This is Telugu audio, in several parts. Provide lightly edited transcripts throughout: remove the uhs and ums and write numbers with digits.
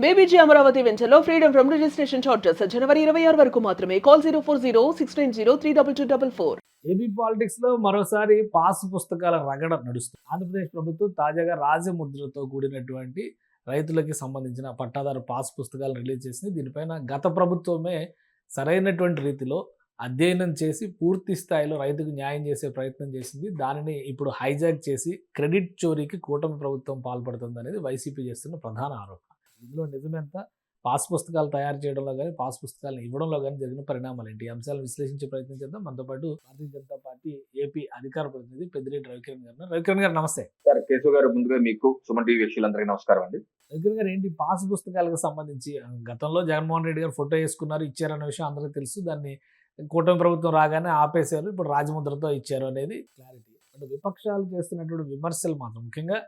బేబీజీ అమరావతి వెంచర్లో ఫ్రీడమ్ ఫ్రమ్ రిజిస్ట్రేషన్ చార్జెస్ జనవరి 26 వరకు మాత్రమే. కాల్ 04069032244. ఏపీ పాలిటిక్స్ లో మరోసారి పాస్ పుస్తకాల రగడ నడుస్తుంది. ఆంధ్రప్రదేశ్ ప్రభుత్వం తాజాగా రాజముద్రతో కూడినటువంటి రైతులకి సంబంధించిన పట్టాదారు పాస్ పుస్తకాలు రిలీజ్ చేసింది. దీనిపైన గత ప్రభుత్వమే సరైనటువంటి రీతిలో అధ్యయనం చేసి పూర్తి స్థాయిలో రైతుకు న్యాయం చేసే ప్రయత్నం చేసింది. దానిని ఇప్పుడు హైజాక్ చేసి క్రెడిట్ చోరీకి కూటమి ప్రభుత్వం పాల్పడుతుంది అనేది వైసీపీ చేస్తున్న ప్రధాన ఆరోపణ. ఇందులో నిజమెంత, పాస్ పుస్తకాలు తయారు చేయడంలో కానీ పాస్ పుస్తకాలను ఇవ్వడంలో కానీ జరిగిన పరిణామాలు ఏంటి, ఈ అంశాలను విశ్లేషించే ప్రయత్నం చేద్దాం. మనతో పాటు భారతీయ జనతా పార్టీ ఏపీ అధికార ప్రతినిధి పెద్దిరెడ్డి రవికిరణ్ గారు. రవికిరణ్ గారు నమస్తే. సార్ కేశవ్ గారు, ముందుగా మీకు సుమన్ టీవీ వీక్షకులందరికీ నమస్కారం అండి. రవికిరణ్ గారు, ఏంటి పాస్ పుస్తకాలకు సంబంధించి గతంలో జగన్మోహన్ రెడ్డి గారు ఫోటో వేసుకున్నారు, ఇచ్చారన్న విషయం అందరికీ తెలుసు. దాన్ని కూటమి ప్రభుత్వం రాగానే ఆపేశారు, ఇప్పుడు రాజముద్రతో ఇచ్చారు అనేది క్లారిటీ. బట్ విపక్షాలు చేస్తున్నటువంటి విమర్శలు మాత్రం, ముఖ్యంగా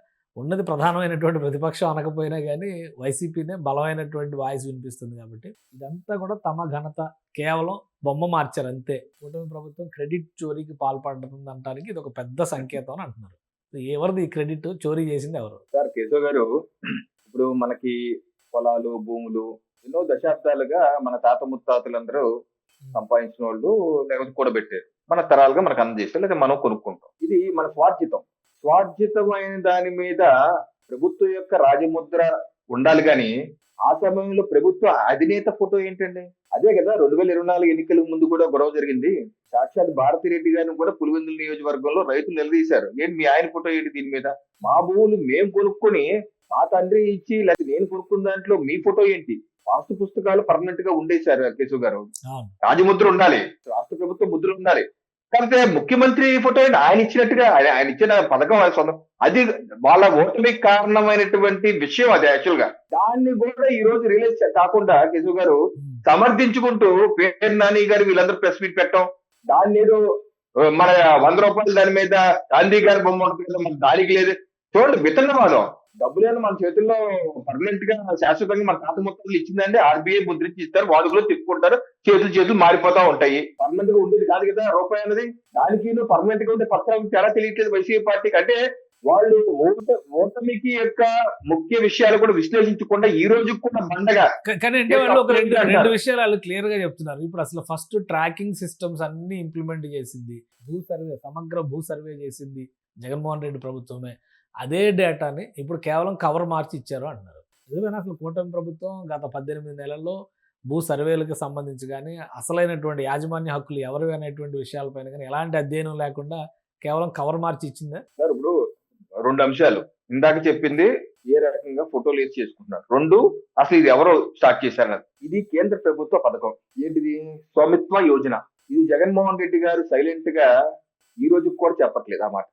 ఉన్నది ప్రధానమైనటువంటి ప్రతిపక్షం అనకపోయినా కానీ వైసీపీనే బలమైనటువంటి వాయిస్ వినిపిస్తుంది. కాబట్టి ఇదంతా కూడా తమ ఘనత, కేవలం బొమ్మ మార్చారు అంతే. కూటమి ప్రభుత్వం క్రెడిట్ చోరీకి పాల్పడుతుంది అనడానికి ఇది ఒక పెద్ద సంకేతం అని అంటున్నారు. ఎవరిది ఈ క్రెడిట్? చోరీ చేసింది ఎవరు? సార్ కేశవ్ గారు, ఇప్పుడు మనకి పొలాలు, భూములు ఎన్నో దశాబ్దాలుగా మన తాత ముత్తాతలందరూ సంపాదించిన వాళ్ళు, లేకపోతే కూడబెట్టారు, మన తరాలుగా మనకు అందజేస్తారు, లేదా మనం కొనుక్కుంటాం. ఇది మన స్వార్జితమైన దాని మీద ప్రభుత్వం యొక్క రాజముద్ర ఉండాలి. కానీ ఆ సమయంలో ప్రభుత్వ అధినేత ఫోటో ఏంటండి? అదే కదా 2024 ఎన్నికల ముందు కూడా గొడవ జరిగింది. సాక్షాత్ భారతిరెడ్డి గారిని కూడా పులివెందుల నియోజకవర్గంలో రైతులు నిలదీశారు. ఏంటి మీ ఆయన ఫోటో ఏంటి దీని మీద? మా భూములు మేము కొనుక్కొని మా తండ్రి ఇచ్చి, లేకపోతే నేను కొనుక్కున్న దాంట్లో మీ ఫోటో ఏంటి? వాస్తు పుస్తకాలు పర్మనెంట్ గా ఉండేశారు కేశవ్ గారు. రాజముద్ర ఉండాలి, రాష్ట్ర ప్రభుత్వ ముద్ర ఉండాలి. కాకపోతే ముఖ్యమంత్రి ఫోటో ఆయన ఇచ్చినట్టుగా ఆయన ఇచ్చిన పథకం సొంతం, అది వాళ్ళ ఓటమికి కారణమైనటువంటి విషయం. అది యాక్చువల్ గా దాన్ని కూడా ఈ రోజు రిలీజ్ కాకుండా కేశవ్ గారు సమర్థించుకుంటూ పేరు నాని గారు వీళ్ళందరూ ప్రెస్ మీట్ పెట్టడం, దాన్ని ఏదో మన 100 రూపాయలు దాని మీద గాంధీ గారి బొమ్మ మన దానికి లేదు. చూడండి, విత్తనవాదం. డబ్బులేమో మన చేతుల్లో పర్మనెంట్ గా శాశ్వతంగా మన తాత మొత్తాలు ఇచ్చిందంటే ఆర్బీఐ ముద్రించి ఇస్తారు, వాళ్ళు కూడా తిప్పుకుంటారు, చేతులు మారిపోతా ఉంటాయి. పర్మనెంట్ గా ఉండేది కాదు కదా రూపాయి అనేది. దానికి పర్మనెంట్ గా ఉండే పత్రం చాలా తెలియట్లేదు వైసీపీ పార్టీకి. అంటే వాళ్ళు ఓటమికి యొక్క ముఖ్య విషయాలు కూడా విశ్లేషించకుండా ఈ రోజు కూడా బండగా. కానీ అంటే వాళ్ళు ఒక రెండు విషయాలు వాళ్ళు క్లియర్ గా చెప్తున్నారు. ఇప్పుడు అసలు ఫస్ట్ ట్రాకింగ్ సిస్టమ్స్ అన్ని ఇంప్లిమెంట్ చేసింది, సమగ్ర భూ సర్వే చేసింది జగన్మోహన్ రెడ్డి ప్రభుత్వమే. అదే డేటాని ఇప్పుడు కేవలం కవర్ మార్చి ఇచ్చారు అంటున్నారు. నిజమేనా? అసలు కూటమి ప్రభుత్వం గత 18 నెలల్లో భూ సర్వేలకు సంబంధించి కానీ, అసలైనటువంటి యాజమాన్య హక్కులు ఎవరివి అనేటువంటి విషయాలపైన కానీ ఎలాంటి అధ్యయనం లేకుండా కేవలం కవర్ మార్చి ఇచ్చిందా? సార్, ఇప్పుడు 2 అంశాలు. ఇందాక చెప్పింది ఏ రకంగా ఫోటోలు వేసి చేసుకుంటున్నారు. 2, అసలు ఇది ఎవరో స్టార్ట్ చేశారు. ఇది కేంద్ర ప్రభుత్వ పథకం. ఏంటిది? స్వామిత్వ యోజన. ఇది జగన్మోహన్ రెడ్డి గారు సైలెంట్ గా ఈ రోజు కూడా చెప్పట్లేదు ఆ మాట.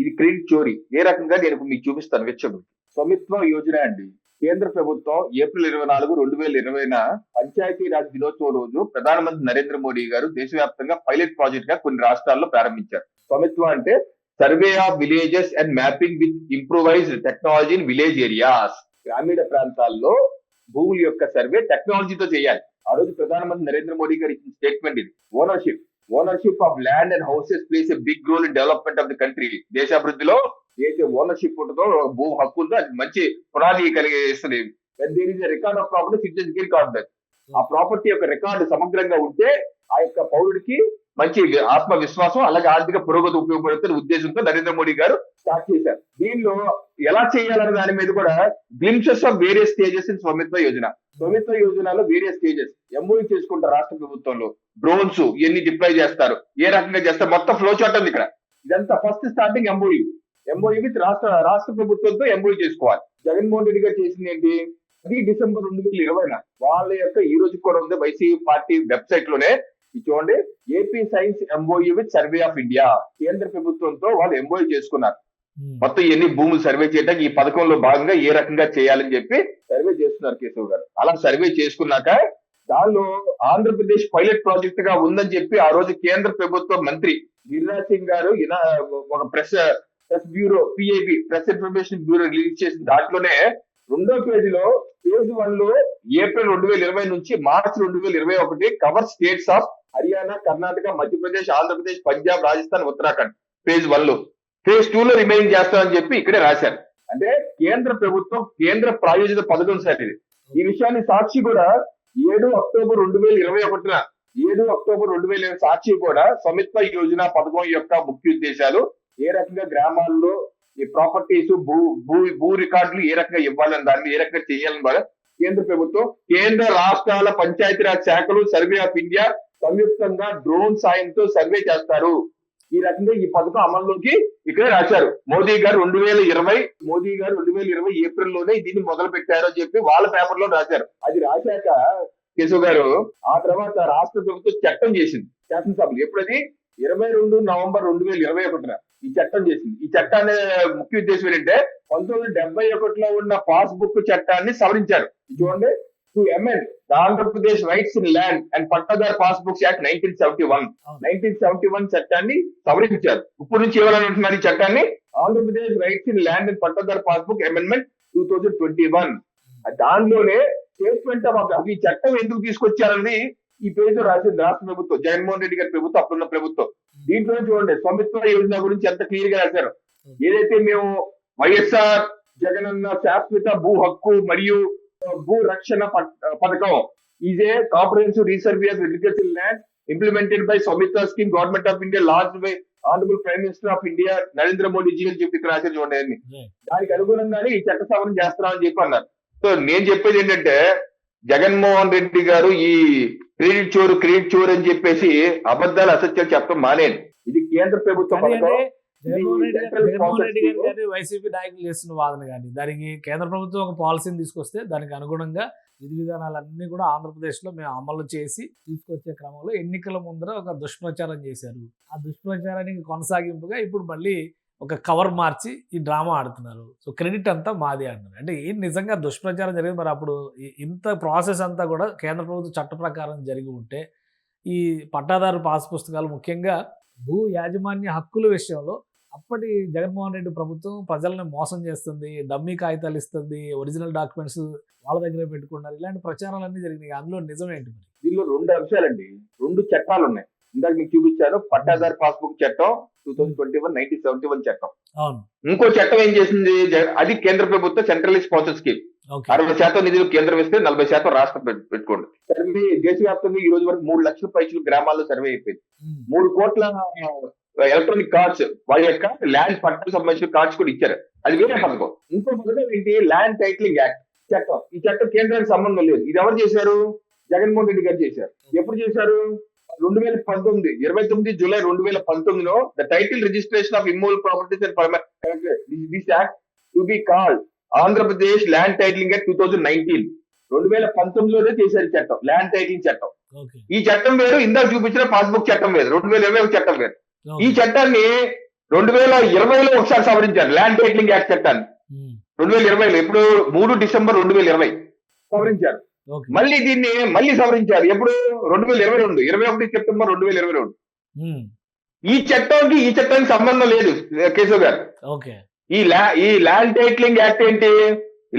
ఇది క్రెడిట్ చోరీ. ఏ రకంగా నేను మీకు చూపిస్తాను. వెచ్చగుంది. స్వామిత్వ యోజన అండి. కేంద్ర ప్రభుత్వం ఏప్రిల్ 24, 2020 పంచాయతీ రాజ్ దినోత్సవం రోజు ప్రధానమంత్రి నరేంద్ర మోడీ గారు దేశవ్యాప్తంగా పైలట్ ప్రాజెక్ట్ గా కొన్ని రాష్ట్రాల్లో ప్రారంభించారు. స్వామిత్వ అంటే survey of villages and mapping with improvised technology in village areas. గ్రామీణ ప్రాంతాల్లో భూముల యొక్క సర్వే టెక్నాలజీతో చేయాలి. ఆ రోజు ప్రధానమంత్రి నరేంద్ర మోడీ గారు ఇచ్చిన స్టేట్మెంట్ ఇది. Ownership of land and houses plays a big role in development of the country. దేశాభివృద్ధిలో ఏదైతే ఓనర్షిప్ ఉంటుందో, భూ హక్కు ఉందో, అది మంచి పునాది కలిగిస్తుంది. Record of property citizen record. ఆ ప్రాపర్టీ యొక్క రికార్డు సమగ్రంగా ఉంటే ఆ యొక్క పౌరుడికి మంచి ఆత్మవిశ్వాసం, అలాగే ఆర్థిక పురోగతి ఉపయోగపడుతున్న ఉద్దేశంతో నరేంద్ర మోడీ గారు స్టార్ట్ చేశారు. దీనిలో ఎలా చేయాలనే దాని మీద కూడా glimpses of various stages in Swamitva Yojana. Swamitva యోజనలో వేరియస్ స్టేజెస్ ఎంఓయూ చేసుకుంటారు రాష్ట్ర ప్రభుత్వంలో. డ్రోన్స్ ఎన్ని డిప్లాయ్ చేస్తారు, ఏ రకంగా చేస్తారు, మొత్తం ఫ్లో చార్ట్ ఉంది ఇక్కడ. ఇదంతా ఫస్ట్ స్టార్టింగ్ ఎంఓయూ విత్ రాష్ట్ర ప్రభుత్వంతో ఎంఓయూ చేసుకోవాలి. జగన్మోహన్ రెడ్డి గారు చేసింది ఏంటి? 10 డిసెంబర్ 2020 వాళ్ళ యొక్క ఈ రోజు కూడా ఉంది వైసీపీ పార్టీ వెబ్సైట్ లోనే. చూడండి, AP science MoU with survey of India. కేంద్ర ప్రభుత్వంతో వాళ్ళు ఎంఓయూ చేసుకున్నారు. మొత్తం ఎన్ని భూములు సర్వే చేయడానికి ఈ పథకంలో భాగంగా ఏ రకంగా చేయాలని చెప్పి సర్వే చేస్తున్నారు కేశవ్ గారు. అలా సర్వే చేసుకున్నాక దానిలో ఆంధ్రప్రదేశ్ పైలట్ ప్రాజెక్ట్ గా ఉందని చెప్పి ఆ రోజు కేంద్ర ప్రభుత్వ మంత్రి గిరిరాజ్ సింగ్ గారు ఒక press bureau, PIB, press information bureau release చేసిన దాంట్లోనే 2వ పేజీలో phase 1 లో ఏప్రిల్ 2020 నుంచి March 2021 cover states of Haryana, Karnataka, Madhya Pradesh, Andhra Pradesh, Punjab, Rajasthan, Uttarakhand. phase 1 లో. phase 2 లో రిమైన్ చేస్తామని చెప్పి ఇక్కడే రాశారు. అంటే కేంద్ర ప్రభుత్వం కేంద్ర ప్రాయోజిత పథకం సార్ ఇది. ఈ విషయాన్ని సాక్షి కూడా 7 అక్టోబర్ 2021 7 అక్టోబర్ 2020 సాక్షి కూడా స్వామిత్వ యోజన పథకం యొక్క ముఖ్య ఉద్దేశాలు, ఏ రకంగా గ్రామాల్లో ఈ ప్రాపర్టీస్ భూ రికార్డులు ఏ రకంగా ఇవ్వాలని, దాన్ని ఏ రకంగా చేయాలని కూడా కేంద్ర ప్రభుత్వం, కేంద్ర రాష్ట్రాల పంచాయతీరాజ్ శాఖలు, సర్వే ఆఫ్ ఇండియా సంయుక్తంగా డ్రోన్ సాయంతో సర్వే చేస్తారు. ఈ రకంగా ఈ పథకం అమల్లోకి ఇక్కడే రాశారు. మోదీ గారు 2020 ఏప్రిల్ లోనే దీన్ని మొదలు పెట్టారు అని చెప్పి వాళ్ళ పేపర్ లో రాశారు. అది రాశాక కేశవ్ గారు ఆ తర్వాత రాష్ట్ర ప్రభుత్వం చట్టం చేసింది శాసనసభలో. ఎప్పుడది 22 నవంబర్ 2021 ఈ చట్టం చేసింది. ఈ చట్టాన్ని ముఖ్య ఉద్దేశం ఏంటంటే 1971లో ఉన్న పాస్బుక్ చట్టాన్ని సవరించారు. చూడండి, to amend the Andhra Pradesh rights in land and pattadar passbooks act 1971 చట్టాన్ని సవరించారు. ఇప్పుడు నుంచి ఎవరైనా అంటున్నారు ఈ చట్టాన్ని Andhra Pradesh rights in land and pattadar passbook amendment 2021. దానిలోనే స్టేట్మెంట్ ఆఫ్ ఈ చట్టం ఎందుకు తీసుకొచ్చారని ఈ పేరుతో రాసింది రాష్ట్ర ప్రభుత్వం, జగన్మోహన్ రెడ్డి గారి ప్రభుత్వం, అప్పుడున్న ప్రభుత్వం. దీంట్లో చూడండి స్వామిత్వ యోజన గురించి ఎంత క్లియర్ గా రాశారు. ఏదైతే మేము వైఎస్ఆర్ జగనన్న శాశ్వత భూ హక్కు మరియు భూ రక్షణ పథకం is a comprehensive resurvey of agricultural land implemented by Swamitva scheme government of India launched by honourable prime minister of India Narendra Modiji అని చెప్పి ఇక్కడ రాశారు చూడండి. దానికి అనుగుణంగానే ఈ చట్ట సవరణ చేస్తున్నామని చెప్పి అన్నారు. సో నేను చెప్పేది ఏంటంటే జగన్మోహన్ రెడ్డి గారు ఈ క్రెడిట్ చోరు అని చెప్పేసి అబద్ధాలు అసత్యాలు చెప్పడం మానేది. ఇది కేంద్ర ప్రభుత్వం పథకం. జగన్మోహన్ రెడ్డి గారు కానీ వైసీపీ నాయకులు చేస్తున్న వాదన కానీ దానికి కేంద్ర ప్రభుత్వం ఒక పాలసీని తీసుకొస్తే దానికి అనుగుణంగా విధి విధానాలన్నీ కూడా ఆంధ్రప్రదేశ్ లో మేము అమలు చేసి తీసుకొచ్చే క్రమంలో ఎన్నికల ముందర ఒక దుష్ప్రచారం చేశారు. ఆ దుష్ప్రచారానికి కొనసాగింపుగా ఇప్పుడు మళ్ళీ ఒక కవర్ మార్చి ఈ డ్రామా ఆడుతున్నారు. సో క్రెడిట్ అంతా మాది అంటున్నారు. అంటే ఏం నిజంగా దుష్ప్రచారం జరిగింది? మరి అప్పుడు ఇంత ప్రాసెస్ అంతా కూడా కేంద్ర ప్రభుత్వ చట్ట ప్రకారం జరిగి ఉంటే ఈ పట్టాదారు పాస్ పుస్తకాలు ముఖ్యంగా భూ యాజమాన్య హక్కుల విషయంలో అప్పటి జగన్మోహన్ రెడ్డి ప్రభుత్వం ప్రజల్ని మోసం చేస్తుంది, డమ్మీ కాగితాలు ఇస్తుంది, ఒరిజినల్ డాక్యుమెంట్స్ వాళ్ళ దగ్గర పెట్టుకున్నారు, ఇలాంటి ప్రచారాలన్నీ జరిగినాయి. అందులో నిజం ఏంటి? మరి దీనిలో 2 అంశాలండి, 2 చట్టాలు ఉన్నాయి. ఇందాక మీకు చూపించాను పట్టాదారు పాస్బుక్ చట్టం 1971 చట్టం. అవును. ఇంకో చట్టం ఏం చేసింది, అది కేంద్ర ప్రభుత్వ సెంట్రలైజ్ స్పాన్సర్ స్కీమ్. 60% నిధులు కేంద్రం ఇస్తే 40% రాష్ట్రం పెట్టుకోండి. సర్వే దేశవ్యాప్తంగా ఈ రోజు వరకు 3 లక్షల పైచులు గ్రామాల్లో సర్వే అయిపోయింది. 3 కోట్ల ఎలక్ట్రానిక్ కార్డ్స్ వాళ్ళ యొక్క ల్యాండ్ పట్టాలకు సంబంధించిన కార్డ్స్ కూడా ఇచ్చారు. అది వేరే పథకం. ఇంకో పథకం ఏంటి, ల్యాండ్ టైటిలింగ్ యాక్ట్ చట్టం. ఈ చట్టం కేంద్రానికి సంబంధం లేదు. ఇది ఎవరు చేశారు? జగన్మోహన్ రెడ్డి గారు చేశారు. ఎప్పుడు చేశారు? 2019 29 జూలై 2019లో the title registration of immovable properties and this act to be called Andhra Pradesh land titling act 2019. 2019లోనే చేశారు ఈ చట్టం, ల్యాండ్ టైటిలింగ్ చట్టం. ఈ చట్టం వేరు, ఇందాక చూపించిన పాస్బుక్ చట్టం వేరు, 2021 చట్టం వేరు. ఈ చట్టాన్ని 2020లో ఒకసారి సవరించారు, ల్యాండ్ టైటిలింగ్ యాక్ట్ చట్టాన్ని 2020లో. ఇప్పుడు 3 డిసెంబర్ 2020 సవరించారు. మళ్ళీ దీన్ని మళ్ళీ సవరించారు. ఎప్పుడు? 2022 21 సెప్టెంబర్ 2022. ఈ చట్టానికి సంబంధం లేదు కేశవ్ గారు. ఈ ల్యాండ్ టైటిలింగ్ యాక్ట్ ఏంటి?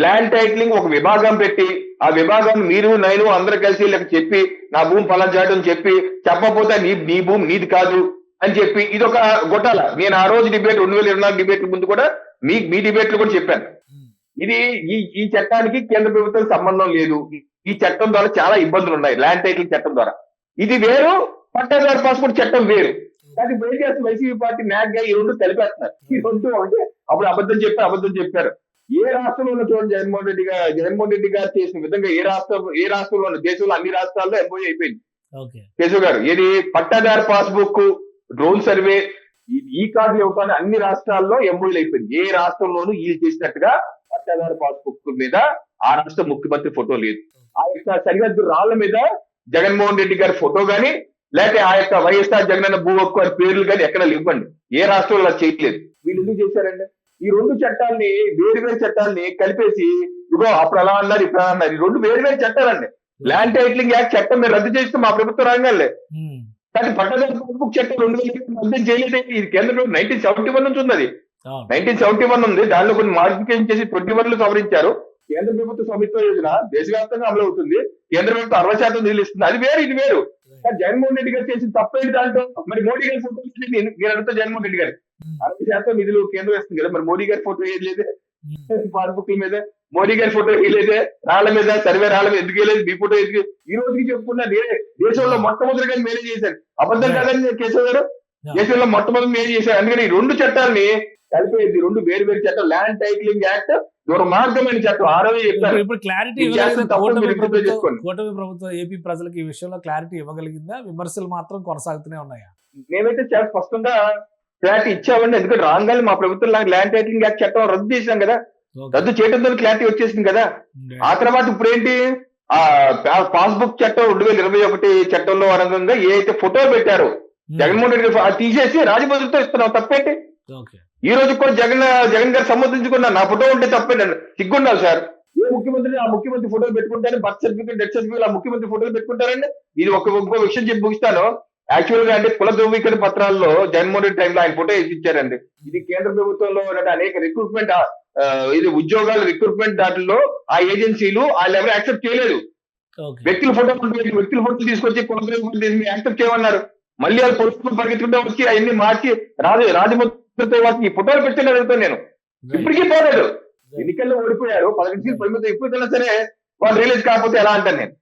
ల్యాండ్ టైటిలింగ్ ఒక విభాగం పెట్టి ఆ విభాగం మీరు నేను అందరు కలిసి ఇలా చెప్పి నా భూమి ఫలానా చేయడం చెప్పి చెప్పకపోతే నీ భూమి నీది కాదు అని చెప్పి ఇదొక గొట్టాల. నేను ఆ రోజు డిబేట్ 2024 డిబేట్ ముందు కూడా మీ డిబేట్ లో కూడా చెప్పాను. ఇది ఈ చట్టానికి కేంద్ర ప్రభుత్వం సంబంధం లేదు. ఈ చట్టం ద్వారా చాలా ఇబ్బందులు ఉన్నాయి ల్యాండ్ టైటిలింగ్ చట్టం ద్వారా. ఇది వేరు, పట్టాదారు పాస్పోర్ట్ చట్టం వేరు. కానీ ఇప్పుడు ఏం చేస్తారు వైసీపీ పార్టీ నాగ్ గా ఈ 2 కలిపేస్తున్నారు. ఈ 2 అంటే అప్పుడు అబద్ధం చెప్పారు. ఏ రాష్ట్రంలో చూడండి, జగన్మోహన్ రెడ్డి గారు చేసిన విధంగా ఏ రాష్ట్రంలో ఉన్న దేశంలో అన్ని రాష్ట్రాల్లో ఎంఓయూ అయిపోయింది. కేశవ్ గారు, ఏది పట్టాదారు పాస్బుక్ డ్రోన్ సర్వే ఈ కార్డులు ఇవ్వటాన్ని అన్ని రాష్ట్రాల్లో ఎంఓయూలు అయిపోయింది. ఏ రాష్ట్రంలోనూ వీళ్ళు చేసినట్టుగా పట్టాదారు పాస్బుక్ మీద ఆ రాష్ట్ర ముఖ్యమంత్రి ఫోటో లేదు. ఆ యొక్క సరిహద్దు రాళ్ల మీద జగన్మోహన్ రెడ్డి గారి ఫోటో గాని లేకపోతే ఆ యొక్క వైఎస్ఆర్ జగనన్న భూ హక్కు వారి పేర్లు కానీ ఎక్కడ ఇవ్వండి. ఏ రాష్ట్రంలో అలా చేయట్లేదు. వీళ్ళు ఎందుకు చేశారండి? ఈ 2 చట్టాలని వేరు చట్టాలని కలిపేసి ఇగో అప్పుడు అలా అన్నారు ఇప్పుడు అలా అన్నారు. ఈ 2 వేరు చట్టాలండి. ల్యాండ్ టైటిలింగ్ యాక్ట్ చట్టం మీరు రద్దు చేస్తే మా ప్రభుత్వ రంగాలే. కానీ పట్టాదారు పాస్బుక్ చట్టం 2000 రద్దు చేయలేదు. ఇది కేంద్ర ప్రభుత్వం 1971 నుంచి ఉంది. అది 1971 ఉంది. దానిలో కొన్ని మాడిఫికేషన్ చేసి 21లో సవరించారు. కేంద్ర ప్రభుత్వ స్వామిత్వ యోజన దేశవ్యాప్తంగా అమలు అవుతుంది. కేంద్ర ప్రభుత్వం 60% నిధులు ఇస్తుంది. అది వేరు, ఇది వేరు. కానీ జగన్మోహన్ రెడ్డి గారు చేసి తప్పేంటి దాంట్లో? మరి మోడీ గారి ఫోటో నేను అడుగుతా, జగన్మోహన్ రెడ్డి గారు 60% నిధులు కేంద్రం ఇస్తుంది కదా, మరి మోడీ గారి ఫోటో ఏది లేదు పాస్బుక్ మీద. మోడీ గారి ఫోటో వేయలేదే, రాళ్ల మీద సర్వే రాళ్ల మీద ఎందుకు వేయలేదు, మీ ఫోటో ఎందుకు, ఈ రోజుకి చెప్పుకున్నా దేశంలో మొట్టమొదటిగా మేలు చేశారు. అబద్ధం కాదని కేశవ్ గారు, దేశంలో మొట్టమొదటి మేలు చేశారు. అందుకని ఈ రెండు చట్టాలని కలిపేది, రెండు వేరు వేరు చట్టం, ల్యాండ్ టైటిలింగ్ యాక్ట్ దుర్మార్గమైన చట్టం. ఆ రోజు చెప్తారు. ఇప్పుడు క్లారిటీ మీరు చేస్తున్న తప్పులు మీరు రిపీట్ చేసుకోండి. కూటమి ప్రభుత్వం ఏపీ ప్రజలకు ఈ విషయంలో క్లారిటీ ఇవ్వగలిగిందా? విమర్శలు మాత్రం కొనసాగుతూనే ఉన్నాయా? మేమైతే చాలా స్పష్టంగా క్లారిటీ ఇచ్చామండి. ఎందుకంటే రాగానే మా ప్రభుత్వం ల్యాండ్ టైటిలింగ్ యాక్ట్ చట్టం రద్దు చేశాం కదా, రద్దు చేయడంతో క్లారిటీ వచ్చేసింది కదా. ఆ తర్వాత ఇప్పుడు ఏంటి, ఆ పాస్బుక్ చట్టం 2021 చట్టంలో అనగా ఏ అయితే ఫోటో పెట్టారో జగన్మోహన్ రెడ్డి గారు అది తీసేసి రాజభద్రతో ఇస్తున్నాం, తప్పేంటి? ఈ రోజు కూడా జగన్ గారు సమర్థించుకున్నా నా ఫోటో ఉంటే తప్పేంటి, సిగ్గుండాలి సార్. ఏ ముఖ్యమంత్రి ఆ ముఖ్యమంత్రి ఫోటోలు పెట్టుకుంటారు, బర్త్ సర్టిఫికేట్, డెత్ సర్టిఫికేట్ ఆ ముఖ్యమంత్రి ఫోటోలు పెట్టుకుంటారండి. ఇది ఇంకో విషయం చెప్పి ముగిస్తాను. యాక్చువల్ గా అంటే కుల ధృవీకరణ పత్రాల్లో జగన్మోహన్ రెడ్డి టైంలో ఆయన ఫోటో ఇచ్చారండి. ఇది కేంద్ర ప్రభుత్వంలో ఉన్న అనేక రిక్రూట్మెంట్ ఇది ఉద్యోగాల రిక్రూట్మెంట్ దాంట్లో ఆ ఏజెన్సీలు వాళ్ళు ఎవరు యాక్సెప్ట్ చేయలేదు. వ్యక్తుల ఫోటోలు తీసుకొచ్చి కుల ధృవీకరణ యాక్సెప్ట్ చేయమన్నారు. మళ్ళీ వాళ్ళు పొలిటికల్ పరిగెత్తుకుంటే వచ్చి అవన్నీ మార్చి రాజముద్రతో వాటికి ఈ ఫోటోలు పెట్టిన అడుగుతాను నేను. ఇప్పటికీ పోలేదు, ఎన్నికల్లో ఓడిపోయారు, 11 సీట్లు పరిమితం, ఇప్పుడు సరే వాళ్ళు రిలీజ్ కాకపోతే ఎలా అంటాను నేను.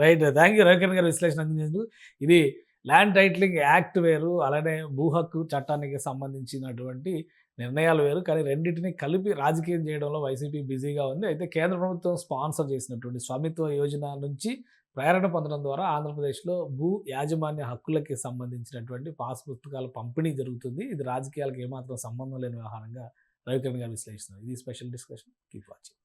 రైట్ థ్యాంక్ యూ రవికిరణ్ గారు విశ్లేషణ అందించేందుకు. ఇది ల్యాండ్ టైటిలింగ్ యాక్ట్ వేరు, అలానే భూ హక్కు చట్టానికి సంబంధించినటువంటి నిర్ణయాలు వేరు, కానీ రెండింటిని కలిపి రాజకీయం చేయడంలో వైసీపీ బిజీగా ఉంది. అయితే కేంద్ర ప్రభుత్వం స్పాన్సర్ చేసినటువంటి స్వామిత్వ యోజన నుంచి ప్రేరణ పొందడం ద్వారా ఆంధ్రప్రదేశ్లో భూ యాజమాన్య హక్కులకి సంబంధించినటువంటి పాస్ పుస్తకాల పంపిణీ జరుగుతుంది. ఇది రాజకీయాలకు ఏమాత్రం సంబంధం లేని వ్యవహారంగా రవికిరణ్ గారు విశ్లేషిస్తున్నారు. ఇది స్పెషల్ డిస్కషన్. Keep watching.